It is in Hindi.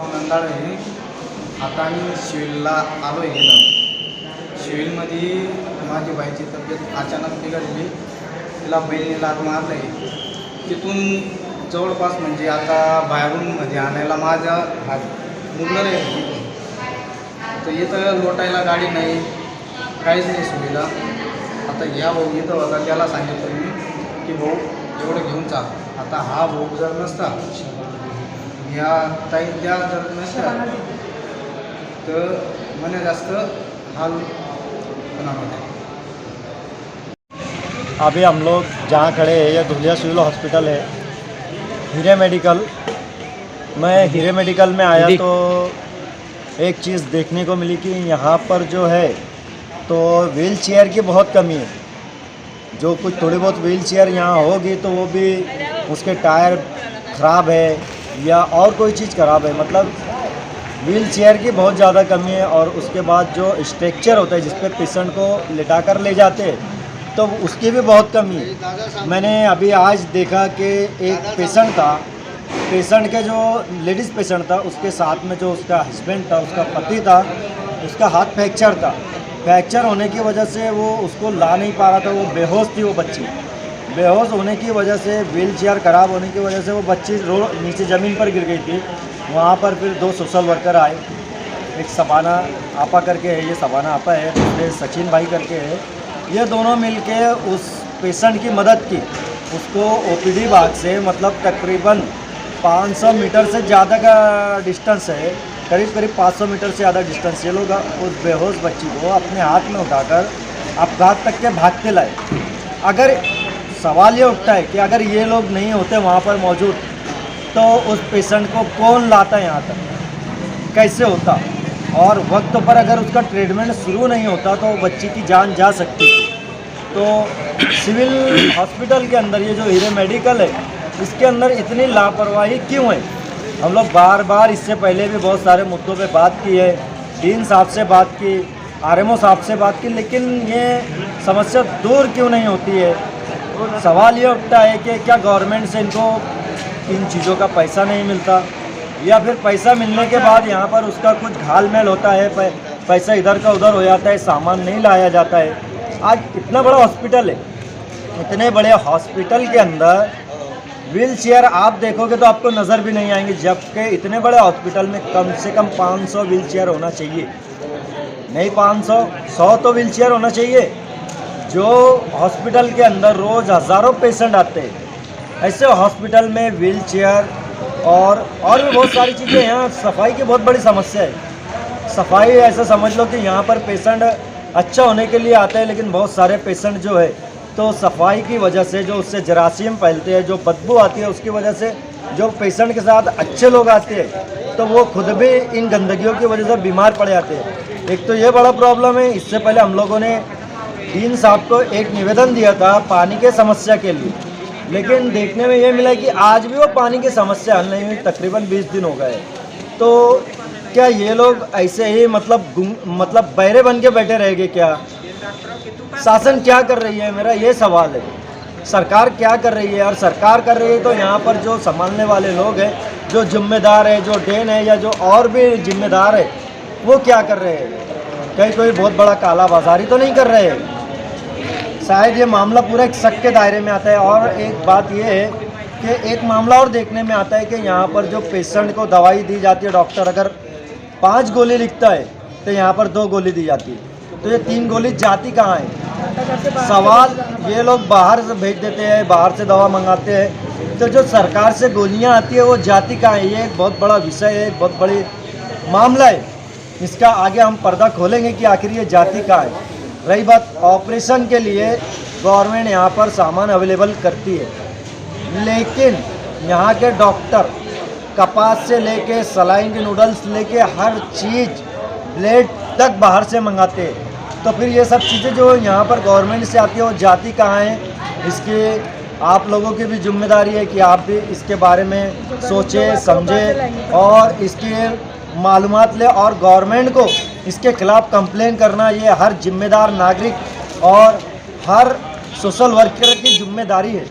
नंदाळ आहे. आता आम्ही सिव्हिलला आलो आहे ना. सिव्हिलमध्ये माझी बाईची तब्येत अचानक बिघडली. तिला बहिणीला लात मारलं आहे. तिथून जवळपास म्हणजे आता बाहेरून मध्ये आणायला माझा हात मुरणार आहे. तर इथं लोटायला गाडी नाही, काहीच नाही सुविधा. आता या भाऊ इथं होता, त्याला सांगितलं मी की भाऊ एवढं घेऊन जा. आता हा भाऊ जर नसता, या ताई त्या जर नसत्या तर મને जास्त हाल होणार होता. अभी हम लोग जहाँ खड़े हैं ये धुलिया सिविल हॉस्पिटल है, हीरे मेडिकल. मैं हीरे मेडिकल में आया तो एक चीज़ देखने को मिली कि यहाँ पर जो है तो व्हील चेयर की बहुत कमी है. जो कुछ थोड़ी बहुत व्हील चेयर यहाँ होगी तो वो भी उसके टायर ख़राब है या और कोई चीज़ ख़राब है. मतलब व्हील चेयर की बहुत ज़्यादा कमी है. और उसके बाद जो स्ट्रक्चर होता है जिस पे पेशेंट को लिटा कर ले जाते हैं तो उसकी भी बहुत कमी है. मैंने अभी आज देखा कि एक पेशेंट था, पेशेंट के जो लेडीज़ पेशेंट था उसके साथ में जो उसका हस्बैंड था, उसका पति था, उसका हाथ फ्रैक्चर था. फ्रैक्चर होने की वजह से वो उसको ला नहीं पा रहा था. वो बेहोश थी. वो बच्ची बेहोश होने की वजह से, व्हील चेयर ख़राब होने की वजह से वो बच्ची नीचे ज़मीन पर गिर गई थी. वहाँ पर फिर 2 सोशल वर्कर आए. एक सबाना आपा करके है, ये सबाना आपा है, दूसरे सचिन भाई करके है. ये दोनों मिलके उस पेशेंट की मदद की. उसको ओपीडी बाग से मतलब तकरीबन 500 मीटर से ज़्यादा का डिस्टेंस है, करीब 500 मीटर से ज़्यादा डिस्टेंस. ये लोग उस बेहोश बच्ची को अपने हाथ में उठाकर अपघात तक के भागते लाए. अगर सवाल ये उठता है कि अगर ये लोग नहीं होते वहाँ पर मौजूद तो उस पेशेंट को कौन लाता यहाँ तक, कैसे होता. और वक्त पर अगर उसका ट्रीटमेंट शुरू नहीं होता तो बच्ची की जान जा सकती. तो सिविल हॉस्पिटल के अंदर ये जो हीरे मेडिकल है इसके अंदर इतनी लापरवाही क्यों है. हम लोग बार बार इससे पहले भी बहुत सारे मुद्दों पे बात की है, डीन साहब से बात की, आरएमओ साहब से बात की, लेकिन ये समस्या दूर क्यों नहीं होती है. सवाल ये उठता है कि क्या गवर्नमेंट से इनको इन चीज़ों का पैसा नहीं मिलता, या फिर पैसा मिलने के बाद यहाँ पर उसका कुछ घालमेल होता है, पैसा इधर का उधर हो जाता है, सामान नहीं लाया जाता है. आज इतना बड़ा हॉस्पिटल है, इतने बड़े हॉस्पिटल के अंदर व्हील चेयर आप देखोगे तो आपको नज़र भी नहीं आएंगे, जबकि इतने बड़े हॉस्पिटल में कम से कम 500 व्हील चेयर होना चाहिए. नहीं 500, 100 तो व्हील चेयर होना चाहिए. जो हॉस्पिटल के अंदर रोज़ हज़ारों पेशेंट आते हैं, ऐसे हॉस्पिटल में व्हील चेयर और भी बहुत सारी चीज़ें. यहाँ सफाई की बहुत बड़ी समस्या है. सफाई ऐसा समझ लो कि यहाँ पर पेशेंट अच्छा होने के लिए आते हैं, लेकिन बहुत सारे पेशेंट जो है तो सफाई की वजह से जो उससे जरासीम फैलते हैं, जो बदबू आती है, उसकी वजह से जो पेशेंट के साथ अच्छे लोग आते हैं तो वो खुद भी इन गंदगियों की वजह से बीमार पड़ जाते हैं. एक तो ये बड़ा प्रॉब्लम है. इससे पहले हम लोगों ने डीन साहब को एक निवेदन दिया था पानी के समस्या के लिए, लेकिन देखने में ये मिला कि आज भी वो पानी की समस्या हल नहीं हुई. तकरीबन 20 दिन हो गए. तो क्या ये लोग ऐसे ही मतलब बहरे बन के बैठे रहेंगे क्या? शासन क्या कर रही है, मेरा ये सवाल है. सरकार क्या कर रही है? और सरकार कर रही है तो यहाँ पर जो संभालने वाले लोग हैं, जो जिम्मेदार है, जो डेन है या जो और भी जिम्मेदार है, वो क्या कर रहे हैं? कहीं कोई बहुत बड़ा काला बाजारी तो नहीं कर रहे हैं? शायद ये मामला पूरा एक शक के दायरे में आता है. और एक बात ये है कि एक मामला और देखने में आता है कि यहाँ पर जो पेशेंट को दवाई दी जाती है, डॉक्टर अगर 5 गोली लिखता है तो यहाँ पर 2 गोली दी जाती है. तो ये 3 गोली जाती कहाँ है? सवाल ये लोग बाहर से भेज देते हैं, बाहर से दवा मंगाते हैं, तो जो सरकार से गोलियाँ आती है वो जाती कहाँ है? ये एक बहुत बड़ा विषय है, एक बहुत बड़ी मामला है. इसका आगे हम पर्दा खोलेंगे कि आखिर ये जाती कहाँ है. रही बात ऑपरेशन के लिए, गवर्नमेंट यहाँ पर सामान अवेलेबल करती है, लेकिन यहाँ के डॉक्टर कपास से लेके सलाइन के नूडल्स लेके हर चीज़, ब्लेड तक बाहर से मंगाते हैं. तो फिर ये सब चीज़ें जो यहाँ पर गवर्नमेंट से आती है वो जाती कहाँ है? इसके आप लोगों की भी जिम्मेदारी है कि आप भी इसके बारे में सोचें, समझें और इसके मालूमात ले और गवर्नमेंट को इसके खिलाफ कंप्लेन करना ये हर जिम्मेदार नागरिक और हर सोशल वर्कर की जिम्मेदारी है